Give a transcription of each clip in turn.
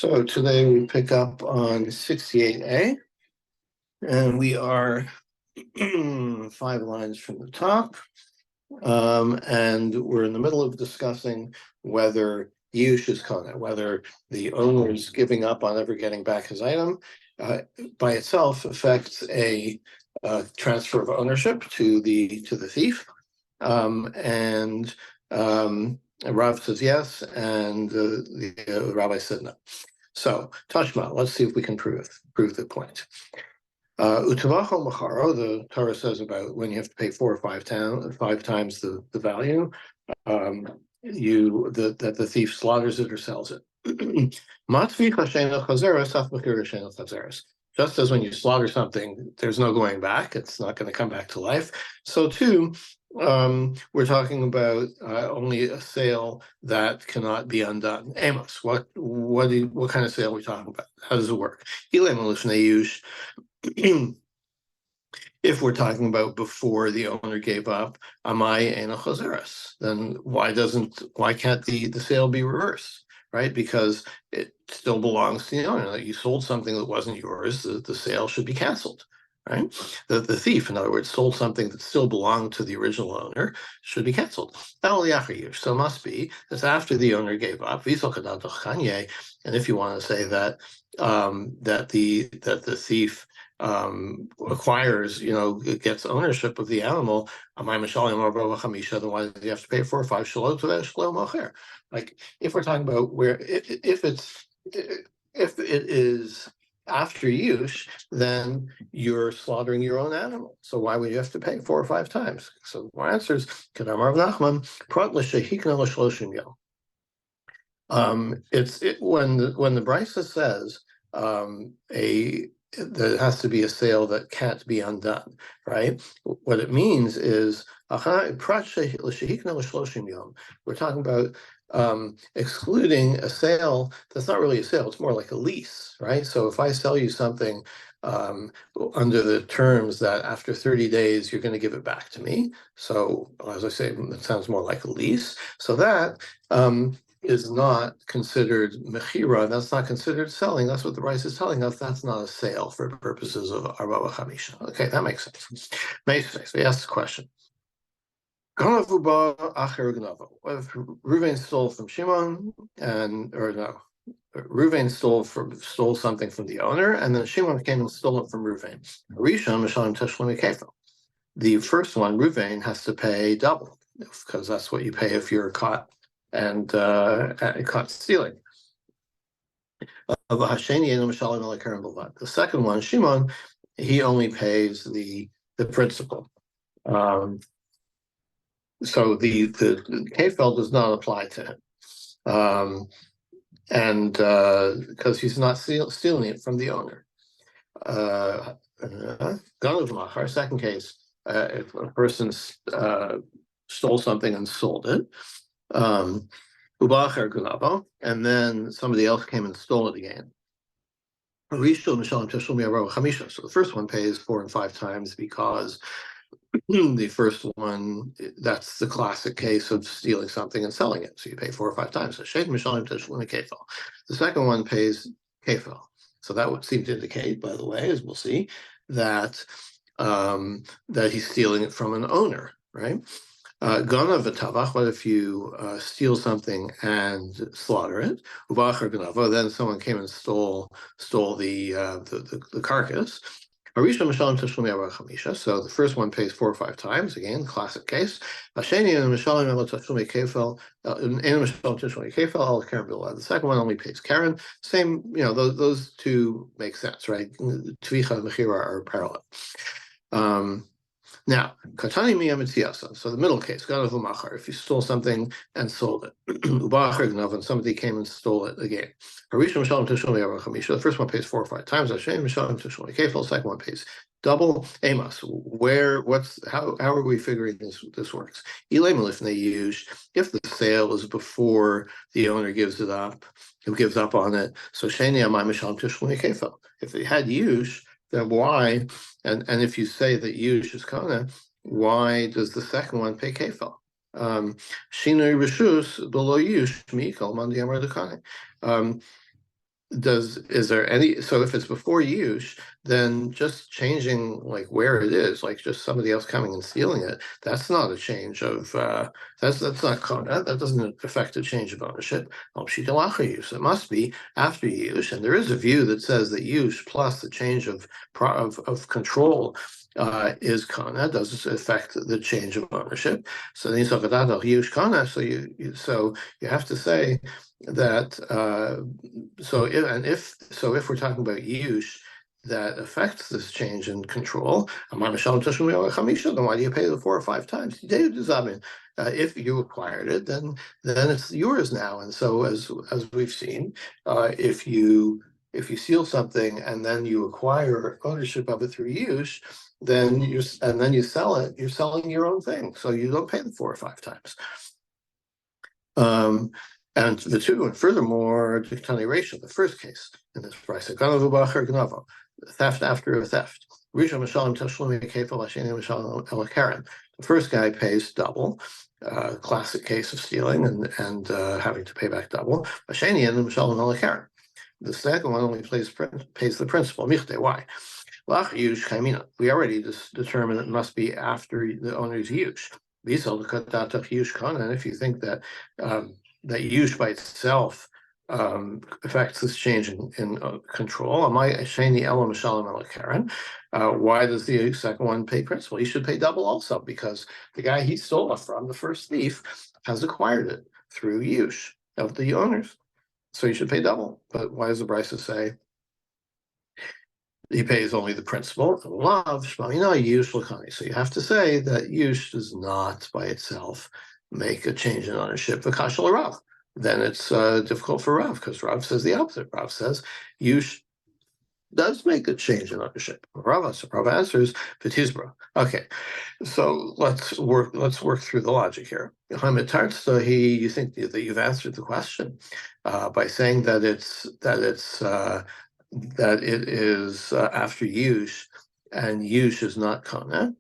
So today we pick up on 68A, and we are 5 lines from the top, and we're in the middle of discussing whether Yush is Kona, whether the owner is giving up on ever getting back his item by itself affects a transfer of ownership to the thief, and Rav says yes, and the rabbi said no. So, Tashma, let's see if we can prove the point. Utavacho Macharo, the Torah says about when you have to pay 4 or 5 times the value, that the thief slaughters it or sells it. Just as when you slaughter something, there's no going back; it's not going to come back to life. So too, we're talking about only a sale that cannot be undone. Amos, what kind of sale are we talking about? How does it work? If we're talking about before the owner gave up, amai ena chazeres, then why can't the sale be reversed, right? Because it still belongs to the owner. Like you sold something that wasn't yours, the sale should be canceled, right? The thief, in other words, sold something that still belonged to the original owner, should be canceled. So it must be that after the owner gave up, and if you want to say that the thief acquires, gets ownership of the animal, then why does he have to pay 4 or 5 shalot? Like if we're talking about if it is after use, then you're slaughtering your own animal. So why would you have to pay 4 or 5 times? So our answer is Kedamar Nachman, when the Brisa says there has to be a sale that can't be undone, right? What it means is we're talking about excluding a sale that's not really a sale; it's more like a lease, right? So if I sell you something under the terms that after 30 days you're going to give it back to me, so as I say, it sounds more like a lease. So that is not considered mechira. That's not considered selling. That's what the Rice is telling us. That's not a sale for purposes of Arba Chamisha. Okay, that makes sense. We asked the question. What if Reuven stole from Shimon, Reuven stole something from the owner, and then Shimon came and stole it from Reuven. The first one, Reuven, has to pay double, because that's what you pay if you're caught and caught stealing. The second one, Shimon, he only pays the principal. So the kefel does not apply to him, and because he's not stealing it from the owner. Our second case, if a person stole something and sold it, and then somebody else came and stole it again. So the first one pays 4 and 5 times because the first one, that's the classic case of stealing something and selling it. So you pay 4 or 5 times. The second one pays kefel. So that would seem to indicate, by the way, as we'll see, that he's stealing it from an owner, right? Gana v'tavach, what if you steal something and slaughter it? Then someone came and stole the carcass. So the first one pays 4 or 5 times, again, classic case. The second one only pays Karen. Same, those two make sense, right? Tvicha and Mechira are parallel. Now, Katani Miyamitziasa, so the middle case, Ganav Machar, if you stole something and sold it, and somebody came and stole it again. The first one pays 4 or 5 times, the second one pays double. Amos, how are we figuring this works? If the sale is before the owner gives up on it, so if they had Yush, then why? And if you say that Yush is Kana, why does the second one pay kefal? Shinui rishus below Yush mikal mandi amar dekane. is there any, so if it's before use, then just changing like where it is, like just somebody else coming and stealing it, that's not a change of that's not that doesn't affect the change of ownership. Use. It must be after use, and there is a view that says that use plus the change of control is kana, does affect the change of ownership. So then use kana. So you have to say that if we're talking about use that affects this change in control, then why do you pay the 4 or 5 times? If you acquired it, then it's yours now. And so as we've seen, if you steal something and then you acquire ownership of it through use, then you sell it, you're selling your own thing. So you don't pay the 4 or 5 times. And the two, and furthermore, the first case in this price, theft after a theft. The first guy pays double, classic case of stealing and having to pay back double. The second one only pays the principal. Why? We already determined it must be after the owner's use. And if you think that that use by itself affects this change in control, why does the second one pay principal? He should pay double also, because the guy he stole it from, the first thief, has acquired it through use of the owners. So he should pay double. But why does the Brisa say he pays only the principal? So you have to say that use does not by itself make a change in ownership. Then it's difficult for Rav, because Rav says the opposite. Rav says use does make a change in ownership. Rav answers Petizbra. Okay, so let's work through the logic here. You think that you've answered the question by saying that it is after use, and use is not kana.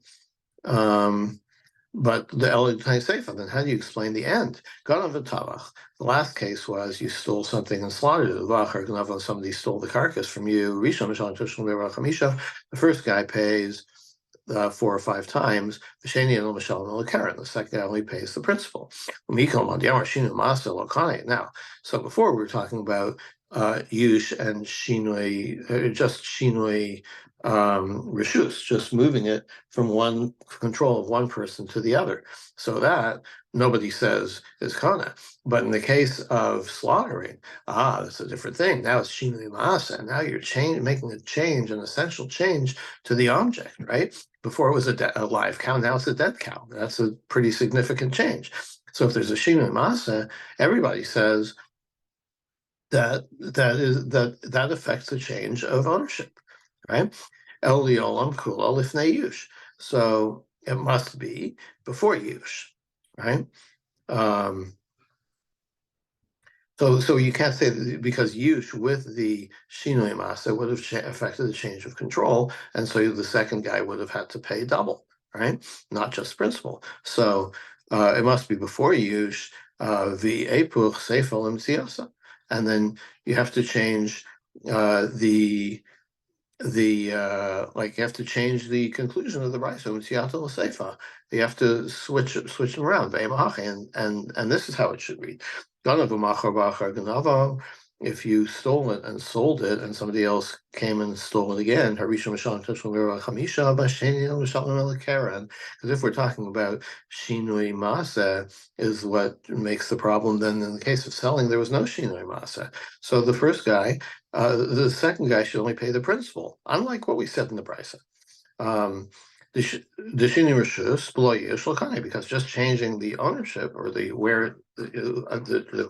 But the Elitay Sefer, then how do you explain the end? The last case was you stole something and slaughtered it. Somebody stole the carcass from you. The first guy pays 4 or 5 times. The second guy only pays the principal. Now, so before we were talking about Yush and Shinui, just Shinui Rishus, just moving it from one control of one person to the other. So that nobody says is kana. But in the case of slaughtering, that's a different thing. Now it's Shinui Maasa, and now you're making a change, an essential change to the object, right? Before it was a live cow, now it's a dead cow. That's a pretty significant change. So if there's a Shinui Maasa, everybody says that affects the change of ownership, right? El Liolam Kula Lifnei Yush. So it must be before Yush, right? So you can't say that because Yush with the Shinui Masa would have affected the change of control, and so the second guy would have had to pay double, right? Not just principal. So it must be before Yush, the Epuch Seifel Imtziasa. And then you have to change the like you have to change the conclusion of the Brisa. You have to switch them around. And this is how it should read. If you stole it and sold it, and somebody else came and stole it again, because if we're talking about Shinui Masa is what makes the problem, then in the case of selling, there was no Shinui Masa. So the first guy, the second guy should only pay the principal, unlike what we said in the Brisa. The Shini Rishus below Yeshulkani, because just changing the ownership or the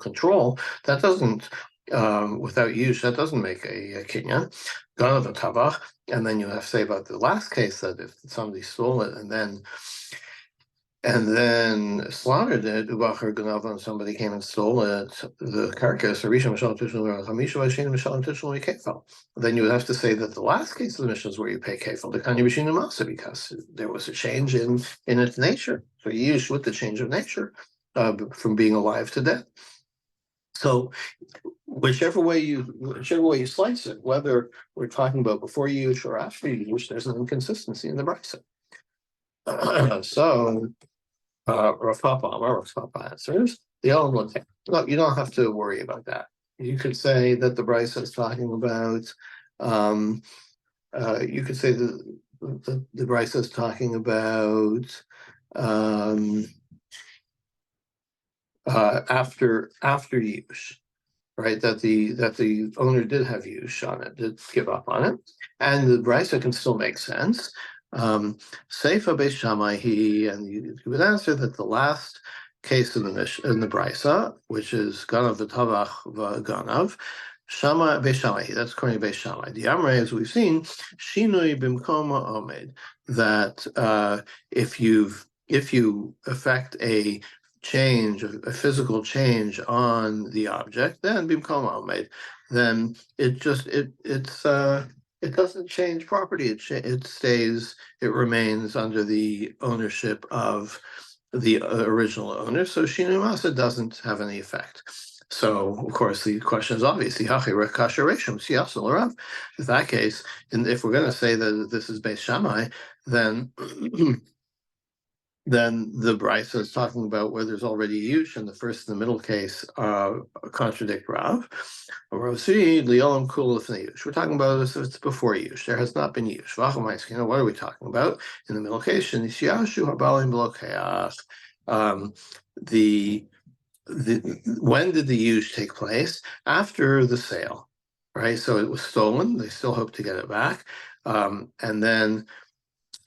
control, that doesn't without use, that doesn't make a kinyan. Ganav Tavach, and then you have to say about the last case that if somebody stole it and then slaughtered it, and somebody came and stole it, the carcass, then you would have to say that the last case of the mission is where you pay kefil, because there was a change in its nature. So you use with the change of nature from being alive to dead. So whichever way you slice it, whether we're talking about before use or after use, there's an inconsistency in the brisa. So Rav Papa answers the element. No, you don't have to worry about that. You could say that the brisa is talking about. You could say the brisa is talking about after use, right? That the owner did have use on it, did give up on it, and the brisa can still make sense. Seifa Beis Shammai, and you would answer that the last case in the brisa, which is Ganav v'Tavach v'Ganav, Shama Beis Shammai, that's according to Beis Shammai. The Amrei, as we've seen, Shinui Bimkom Omed, that if you effect a change, a physical change on the object, then bimkom omed, then it doesn't change property. It remains under the ownership of the original owner. So Shinui Masa doesn't have any effect. So of course the question is obvious. In that case, and if we're going to say that this is Beis Shammai, then then the brisa is talking about where there's already use, and the first and the middle case contradict Rav. We're talking about if it's before use. There has not been use. What are we talking about? In the middle case, when did the use take place? After the sale, right? So it was stolen. They still hope to get it back, and then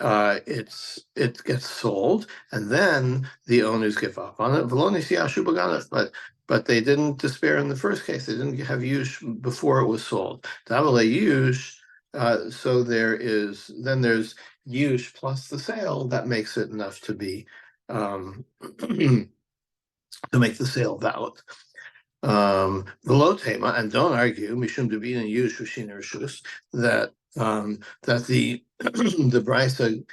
it gets sold, and then the owners give up on it. But they didn't despair in the first case. They didn't have use before it was sold. Use. So there's use plus the sale that makes it enough to be to make the sale valid. Below tema, and don't argue, mishum devina use Rishina Rishus, that the the brisa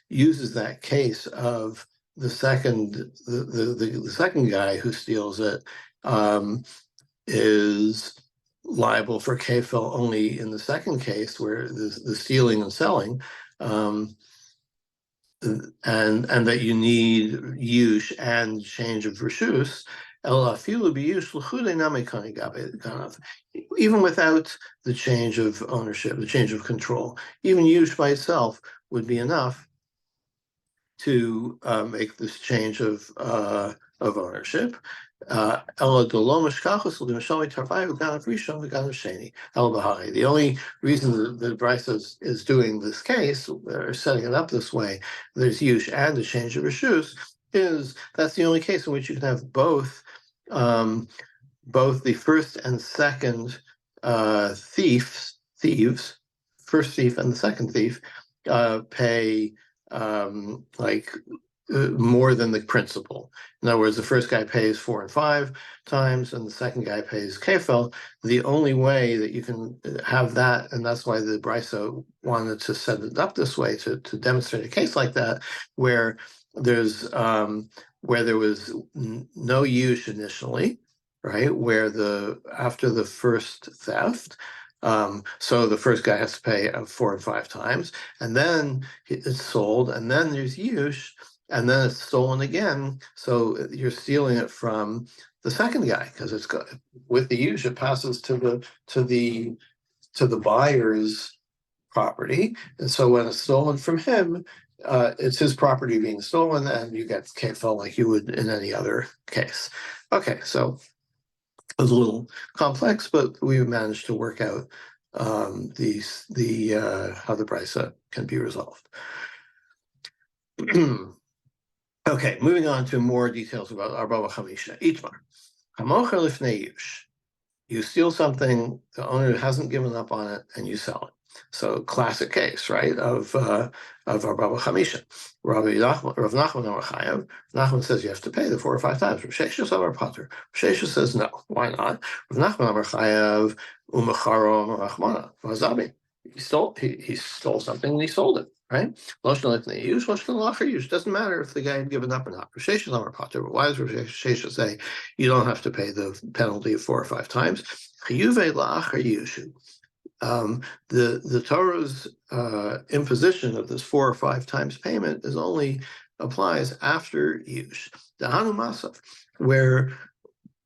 uses that case of the second guy who steals it is liable for kefil only in the second case, where the stealing and selling, and that you need use and change of reshus. Even without the change of ownership, the change of control, even use by itself would be enough to make this change of ownership. The only reason the brisa is doing this case, or setting it up this way, there's use and a change of reshus, is that's the only case in which you can have both the first and second thieves, first thief and the second thief, pay more than the principal. In other words, the first guy pays 4 and 5 times, and the second guy pays kefil. The only way that you can have that, and that's why the brisa wanted to set it up this way to demonstrate a case like that, where there was no use initially, right? Where after the first theft, so the first guy has to pay 4 and 5 times, and then it's sold, and then there's use, and then it's stolen again. So you're stealing it from the second guy, because it's got, with the use, it passes to the buyer's property, and so when it's stolen from him, it's his property being stolen, and you get kefil like you would in any other case. Okay, so it was a little complex, but we managed to work out how the brisa can be resolved. Okay, moving on to more details about Bava Chamisha. Itmar. Hamocher lifnei yush. You steal something, the owner hasn't given up on it, and you sell it. So classic case, right, of our Bava Chamisha. Rav Nachman Amar Chayav. Nachman says you have to pay the 4 or 5 times. Rav Sheshes Amar Pater. Rav Sheshes says no. Why not? Rav Nachman Amar Chayav Umacharo Amar Achmana Vazabi. He stole something and he sold it. right? Doesn't matter if the guy had given up or not. Rosh but why does Rosh say you don't have to pay the penalty of 4 or 5 times? The Torah's imposition of this 4 or 5 times payment is only applies after Yush. The Hanu Masav, where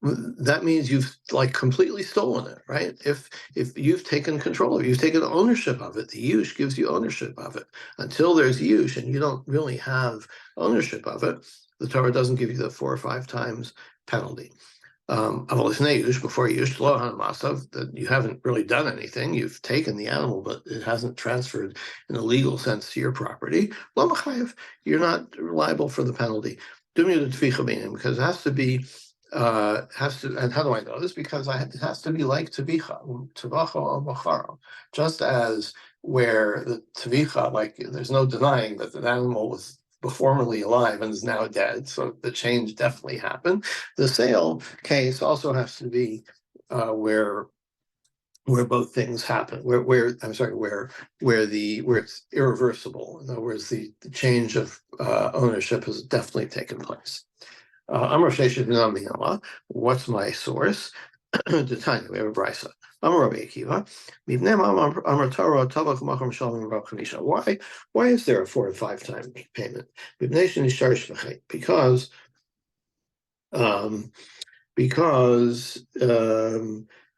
that means you've like completely stolen it, right? If you've taken control of it, you've taken ownership of it. The Yush gives you ownership of it. Until there's Yush and you don't really have ownership of it, the Torah doesn't give you the 4 or 5 times penalty. Before Yush, that you haven't really done anything. You've taken the animal, but it hasn't transferred in a legal sense to your property. You're not liable for the penalty. Because it has to be and how do I know this? Because it has to be like Tavicha or Macharo. Just as where the Tavicha, like there's no denying that the animal was formerly alive and is now dead, so the change definitely happened. The sale case also has to be where both things happen, where it's irreversible. In other words, the change of ownership has definitely taken place. What's my source? The Tanya, we have a brisa. Why is there a 4 and 5 time payment? Because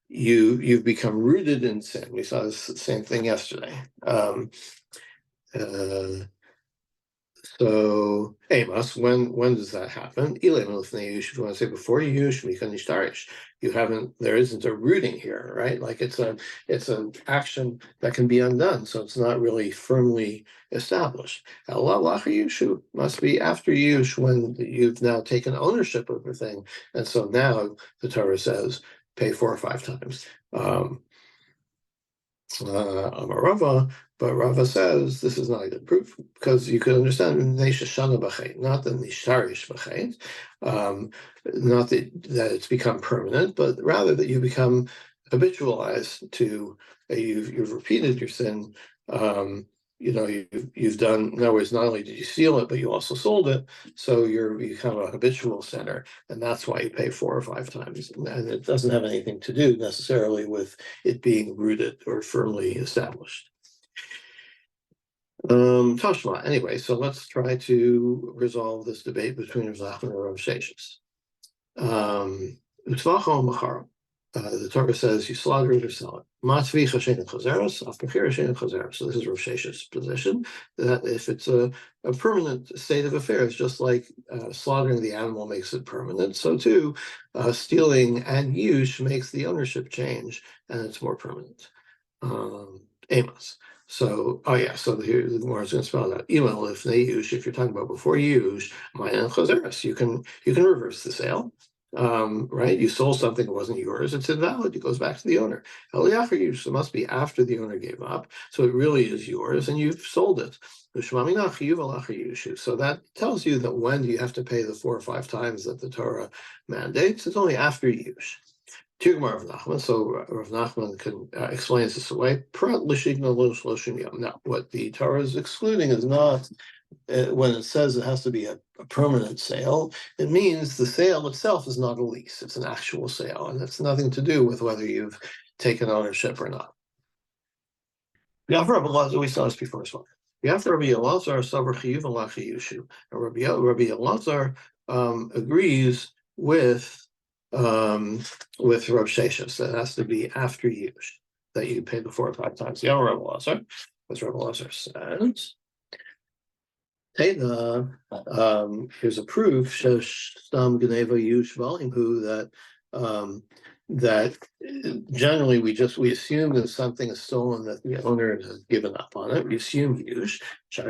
you've become rooted in sin. We saw this same thing yesterday. So Amos, when does that happen? If you want to say before you haven't, there isn't a rooting here, right? Like it's an action that can be undone, so it's not really firmly established. Must be after Yush when you've now taken ownership of the thing, and so now the Torah says pay 4 or 5 times. But Rava says this is not a good proof because you could understand not the nisharish b'chet, not that it's become permanent, but rather that you become habitualized to you've repeated your sin. You've done. In other words, not only did you steal it, but you also sold it. So you become a habitual sinner, and that's why you pay 4 or 5 times. And it doesn't have anything to do necessarily with it being rooted or firmly established. Tashma. Anyway, so let's try to resolve this debate between Rav Nachman and Rav Sheshes. The Torah says you slaughter it or sell it. So this is Rav Sheshes' position, that if it's a permanent state of affairs, just like slaughtering the animal makes it permanent, so too stealing and use makes the ownership change and it's more permanent. Amos. So, so here the more is going to spell out. If they use, if you're talking about before you use, you can reverse the sale. Right? You sold something that wasn't yours, it's invalid, it goes back to the owner. So it must be after the owner gave up, so it really is yours and you've sold it. So that tells you that when you have to pay the 4 or 5 times that the Torah mandates, it's only after use. So Rav Nachman can explains this away. Now, what the Torah is excluding is not when it says it has to be a permanent sale, it means the sale itself is not a lease. It's an actual sale, and it's nothing to do with whether you've taken ownership or not. We saw this before as well. Rabbi Elazar agrees with Rav Sheshes that it has to be after use that you pay the 4 or 5 times. Rabbi Elazar, as Rabbi Elazar says. Here's a proof that generally we assume that something is stolen that the owner has given up on it. We assume use because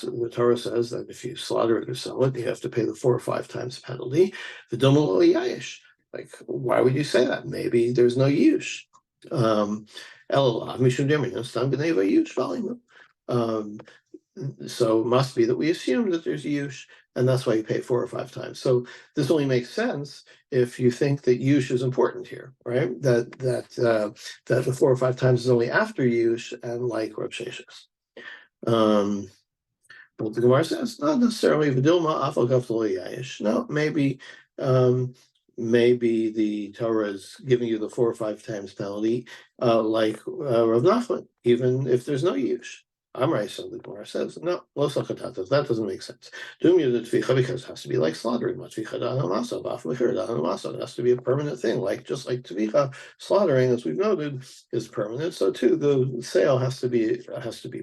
the Torah says that if you slaughter it or sell it, you have to pay the 4 or 5 times penalty. Like, why would you say that? Maybe there's no use. So it must be that we assume that there's use, and that's why you pay 4 or 5 times. So this only makes sense if you think that yush is important here, right? That the 4 or 5 times is only after yush, and like Reb Sheshes. But the Gemara says not necessarily v'dilma afal gavtoli yayish. No, maybe the Torah is giving you the 4 or 5 times penalty, like Rav Nachman, even if there's no yush. Amrei, so the Gemara says, no, lo sakatatas, that doesn't make sense. Dumya the tvicha, because it has to be like slaughtering, matvicha danamasa, baf mechir danamasa, it has to be a permanent thing, like just like tvicha, slaughtering, as we've noted, is permanent. So too, the sale has to be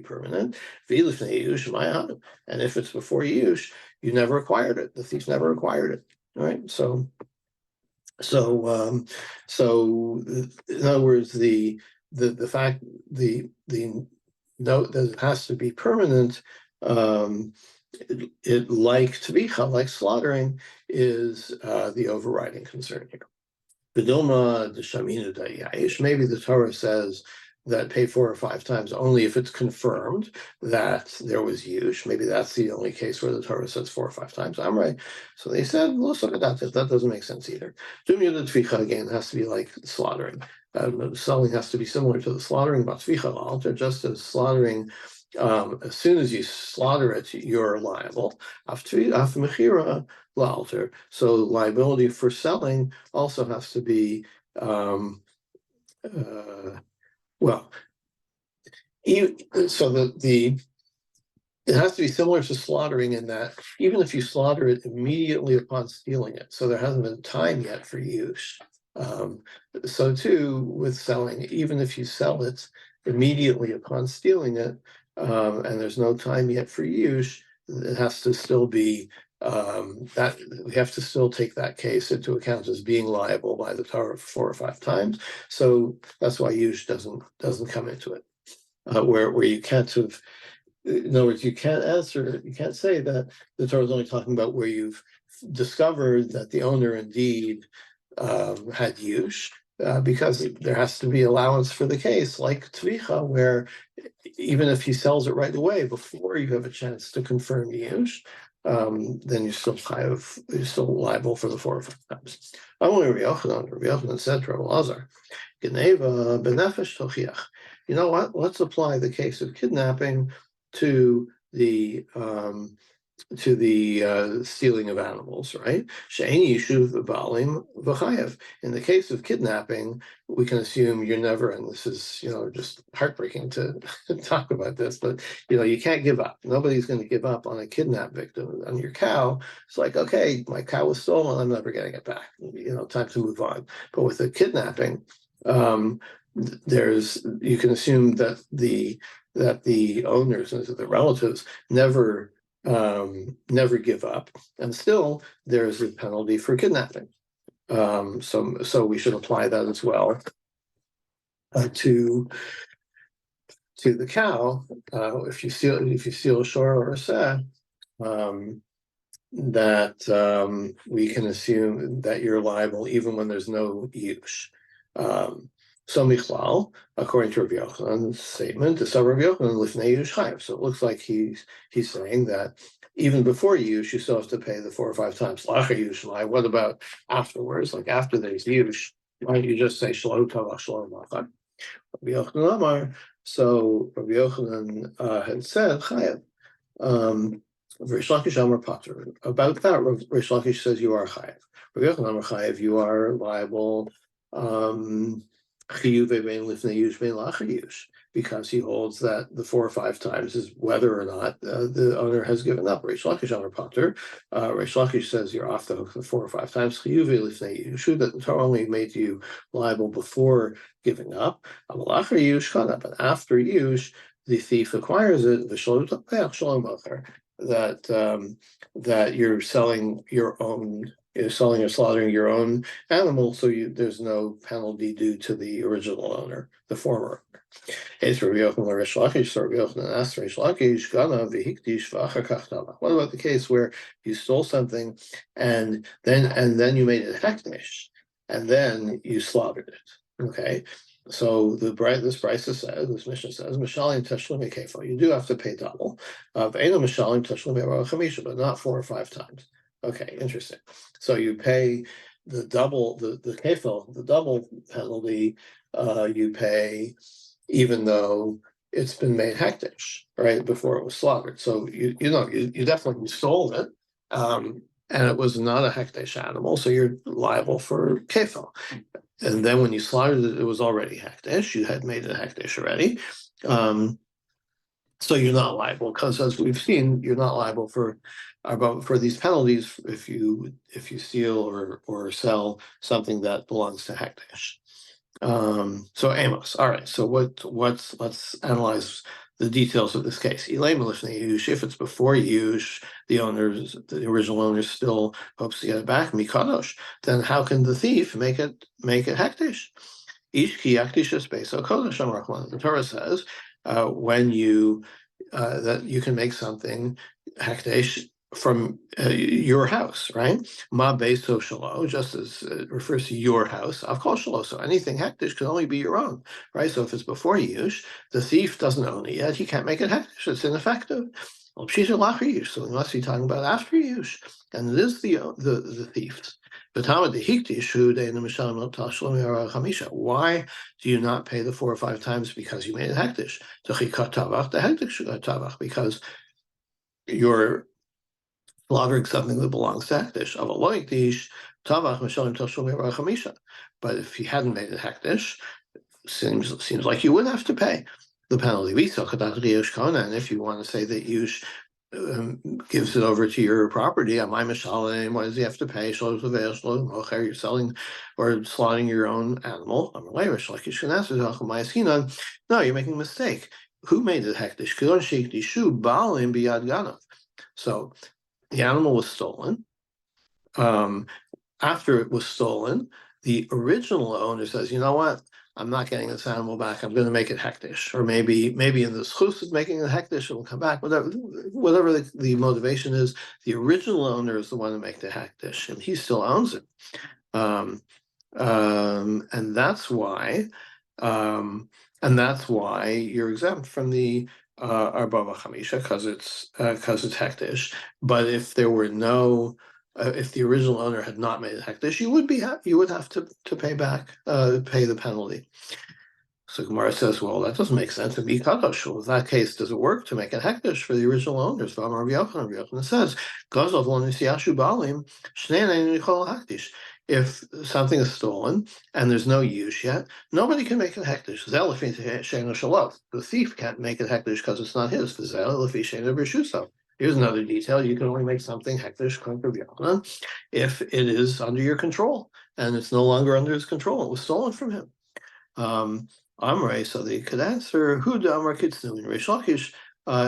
permanent. V'ilifnei yush ma'ahanim, and if it's before yush, you never acquired it. The thief never acquired it. All right, so in other words, the fact the note that it has to be permanent, it like tvicha, like slaughtering, is the overriding concern here. B'dilma d'shaminu dayayish. Maybe the Torah says that pay 4 or 5 times only if it's confirmed that there was yush. Maybe that's the only case where the Torah says 4 or 5 times. I'm right. So they said, that doesn't make sense either. Dumya the tvicha, again, has to be like slaughtering. Selling has to be similar to the slaughtering, but tvicha alter, just as slaughtering, as soon as you slaughter it, you're liable. Af mechira l'alter. So liability for selling also has to be well, so it has to be similar to slaughtering in that even if you slaughter it immediately upon stealing it, so there hasn't been time yet for use. So too with selling, even if you sell it immediately upon stealing it, and there's no time yet for use, it has to still be that we have to still take that case into account as being liable by the Torah 4 or 5 times. So that's why yush doesn't come into it, where you can't sort of, in other words, you can't say that the Torah is only talking about where you've discovered that the owner indeed had yush, because there has to be allowance for the case, like tvicha, where even if he sells it right away before you have a chance to confirm yush, then you're still liable for the 4 or 5 times. Only Rabbi Yochanan said to Rabbi Lazar, Geneva benefesh tochiach. You know what? Let's apply the case of kidnapping to the stealing of animals, right? She'ein yishuv v'balim v'chayev. In the case of kidnapping, we can assume you're never, and this is, just heartbreaking to talk about this, but, you can't give up. Nobody's going to give up on a kidnap victim. On your cow, it's like, okay, my cow was stolen, I'm never getting it back. Time to move on. But with the kidnapping, you can assume that the owners and the relatives never give up, and still there's a penalty for kidnapping. So we should apply that as well to the cow. If you steal a shor or a seh, that we can assume that you're liable even when there's no yush. So Michlal, according to Rabbi Yochanan's statement, the Rabbi Yochanan lifnei yush chayav. So it looks like he's saying that even before yush, you still have to pay the 4 or 5 times. Lacher yush, what about afterwards? Like after there's yush, why don't you just say shalom tavach shalom lachar? Rabbi Yochanan Amar. So Rabbi Yochanan had said chayav. Rish Lakish Amar Pater. About that, Rish Lakish says you are chayav. Rabbi Yochanan Amar chayav, you are liable. Because he holds that the 4 or 5 times is whether or not the owner has given up. Rish Lakish Amar Pater. Rish Lakish says you're off the hook for 4 or 5 times. That the Torah only made you liable before giving up. But after yush, the thief acquires it. That you're selling your own. You're selling or slaughtering your own animal, so there's no penalty due to the original owner, the former owner. What about the case where you stole something and then you made it hekdesh, and then you slaughtered it? Okay, this Brisa says, this mission says, Mishalim Tashlumi Kefo, you do have to pay double. Eno Mishalim Tashlumi Chamisha, but not 4 or 5 times. Okay, interesting. So you pay the double, the Kefo, the double penalty, you pay even though it's been made hektish, right, before it was slaughtered. So you definitely stole it. And it was not a hektish animal, so you're liable for kefil. And then when you slaughtered it, it was already hektish. You had made it hektish already. So you're not liable because, as we've seen, you're not liable for these penalties if you steal or sell something that belongs to hektish. So Amos, all right. So let's analyze the details of this case. If it's before Yush, the original owner still hopes to get it back, Mikadosh, then how can the thief make it hektish? Ish ki yaktish beso kodesh amar. The Torah says when you that you can make something hektish from your house, right? Ma beso shalo, just as it refers to your house. I've called shalo, so anything hektish can only be your own, right? So if it's before Yush, the thief doesn't own it yet. He can't make it hektish. It's ineffective. So unless you're talking about after Yush, and it is the thief's. Why do you not pay the 4 or 5 times? Because you made it hektish. Because you're slaughtering something that belongs to hektish. But if you hadn't made it hektish, seems like you would have to pay the penalty. And if you want to say that Yush gives it over to your property, what does he have to pay? You're selling or slaughtering your own animal. No, you're making a mistake. Who made it hektish? So the animal was stolen. After it was stolen, the original owner says, you know what? I'm not getting this animal back. I'm going to make it hektish, or maybe in the schus of making it hektish, it'll come back. Whatever the motivation is, the original owner is the one to make the hektish, and he still owns it. And that's why you're exempt from the Bava Chamisha because it's hektish. But if there were no if the original owner had not made it hektish, you would have to pay the penalty. So Gemara says, well, that doesn't make sense. In that case, does it work to make it hektish for the original owners? Rabbi Yochanan says, if something is stolen and there's no use yet, nobody can make it hektish. The thief can't make it hektish because it's not his. Here's another detail. You can only make something hektish if it is under your control, and it's no longer under his control. It was stolen from him. Amrei, so they could answer, who the Amar Kitsnuin? Reish Lakish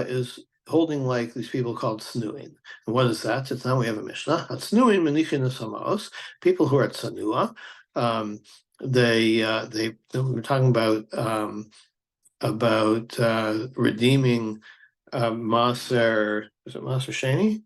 is holding like these people called Snuin. And what is that? It's now we have a Mishnah. Snuin Menichin Samos, people who are at Sanua. They were talking about redeeming Maser, is it Maser Sheni?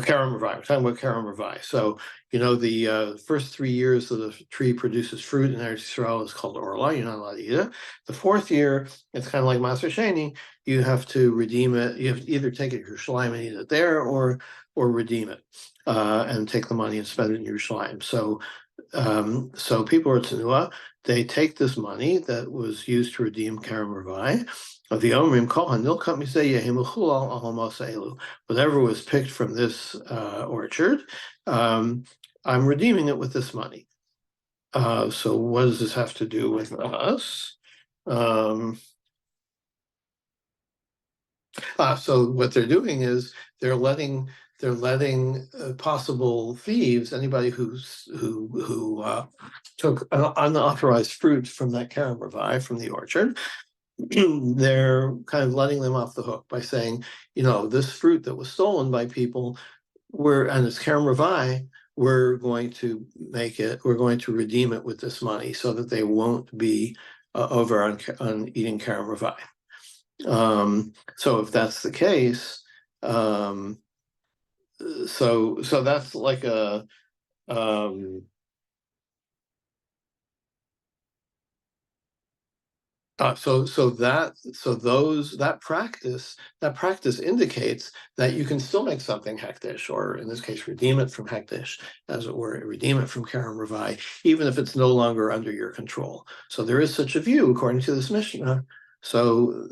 Karam Ravai. We're talking about Karam Ravai. So, the first 3 years that the tree produces fruit in Eretz Yisrael is called Orla. You're not allowed to eat it. The 4th year, it's kind of like Maser Sheni. You have to redeem it. You have to either take it to Yerushalayim and eat it there, or redeem it and take the money and spend it in Yerushalayim. So people are Tzenua. They take this money that was used to redeem Karam Ravai. Whatever was picked from this orchard, I'm redeeming it with this money. So what does this have to do with us? So what they're doing is they're letting possible thieves, anybody who took unauthorized fruit from that Karam Ravai from the orchard, they're kind of letting them off the hook by saying, this fruit that was stolen by people, and it's Karam Ravai, we're going to redeem it with this money so that they won't be over on eating Karam Ravai. So if that's the case, so that's like a That practice indicates that you can still make something hektish, or in this case, redeem it from hektish, as it were, redeem it from Karen Ravai, even if it's no longer under your control. So there is such a view according to this Mishnah. So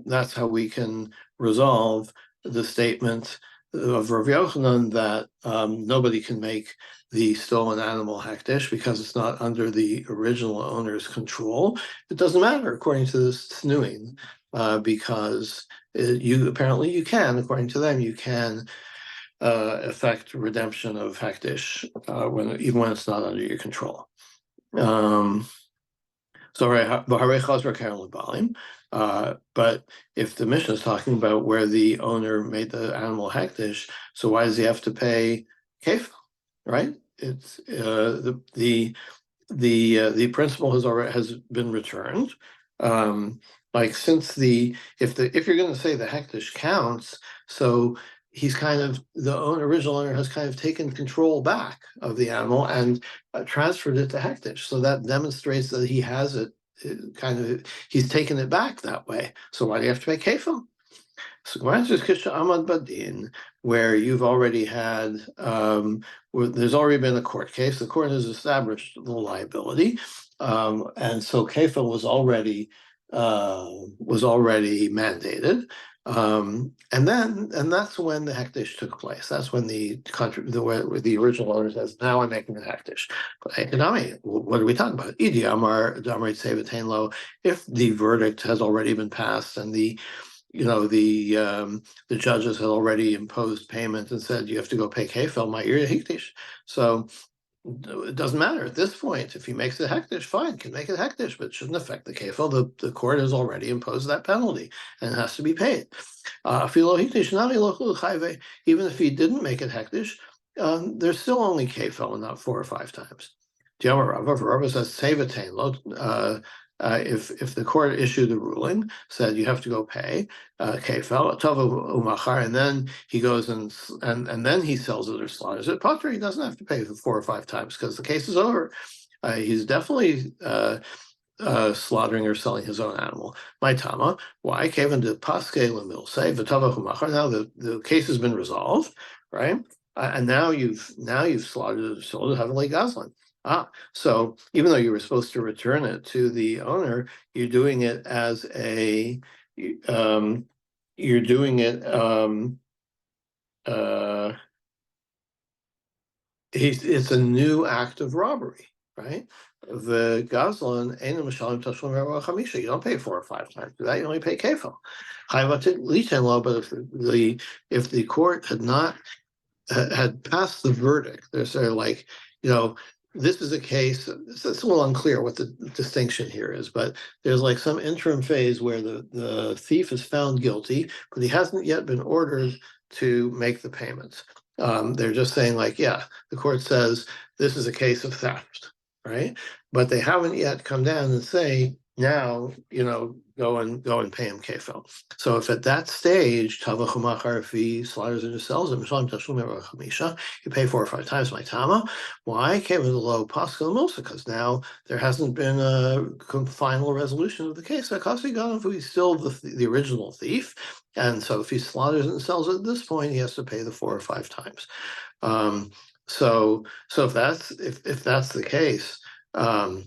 that's how we can resolve the statement of Rav Yochanan that nobody can make the stolen animal hektish because it's not under the original owner's control. It doesn't matter according to this snuing, because you can, according to them, you can effect redemption of hektish even when it's not under your control. But if the Mishnah is talking about where the owner made the animal hektish, so why does he have to pay kefil, right? It's the principal has been returned. Like if you're going to say the hektish counts, so he's original owner has kind of taken control back of the animal and transferred it to hektish. So that demonstrates that he has it he's taken it back that way. So why do you have to pay kefil? So Kisha Amad Badin, where you've already had, where there's already been a court case, the court has established the liability, and so kefil was already mandated, and that's when the hektish took place. That's when the original owner says, "Now I'm making the hektish." But what are we talking about? Idi Amar Damrit Sevatain Lo. If the verdict has already been passed and the judges had already imposed payment and said you have to go pay kefil, my ear hektish. So it doesn't matter at this point. If he makes it hektish, fine, can make it hektish, but it shouldn't affect the kefil. The court has already imposed that penalty and it has to be paid. Even if he didn't make it hektish, there's still only kefil and not 4 or 5 times. Rava says if the court issued a ruling, said you have to go pay kefil, umachar, and then he goes and then he sells it or slaughters it, Potter, he doesn't have to pay for 4 or 5 times because the case is over. He's definitely slaughtering or selling his own animal. My tama, why? Kevin de paske lemilse v'tava humachar. Now the case has been resolved, right? And now you've slaughtered it or sold it heavenly gazlan. So even though you were supposed to return it to the owner, you're doing it as it's a new act of robbery, right? The gazlan ain't mishalim tashlum chamisha. You don't pay 4 or 5 times for that. You only pay kefil. But if the court had not had passed the verdict, they're sort of like, this is a case, it's a little unclear what the distinction here is, but there's like some interim phase where the thief is found guilty, but he hasn't yet been ordered to make the payments. They're just saying the court says this is a case of theft, right? But they haven't yet come down and say, now, go and pay him kefil. So if at that stage, if he slaughters it or sells it, you pay 4 or 5 times my tama. Why? Because now there hasn't been a final resolution of the case. He's still the original thief. And so if he slaughters it and sells it at this point, he has to pay the 4 or 5 times. So if that's the case, so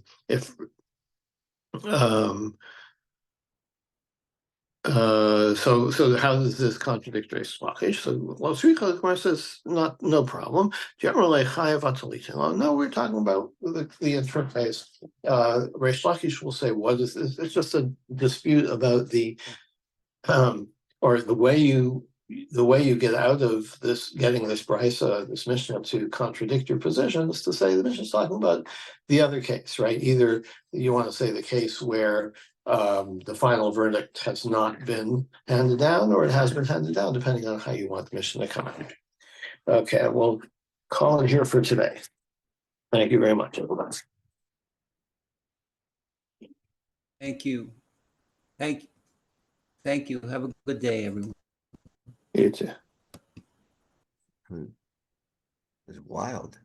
how does this contradict Reish Lakish? So the Gemara says no problem. Generally, no, we're talking about the interface. Reish Lakish will say, what is this? It's just a dispute about the or the way you get out of this, getting this brisa, this Mishnah to contradict your position is to say the Mishnah is talking about the other case, right? Either you want to say the case where the final verdict has not been handed down, or it has been handed down, depending on how you want the Mishnah to come out. Okay, we'll call it here for today. Thank you very much, everyone. Thank you. Thank you. Have a good day, everyone. You too. It's wild.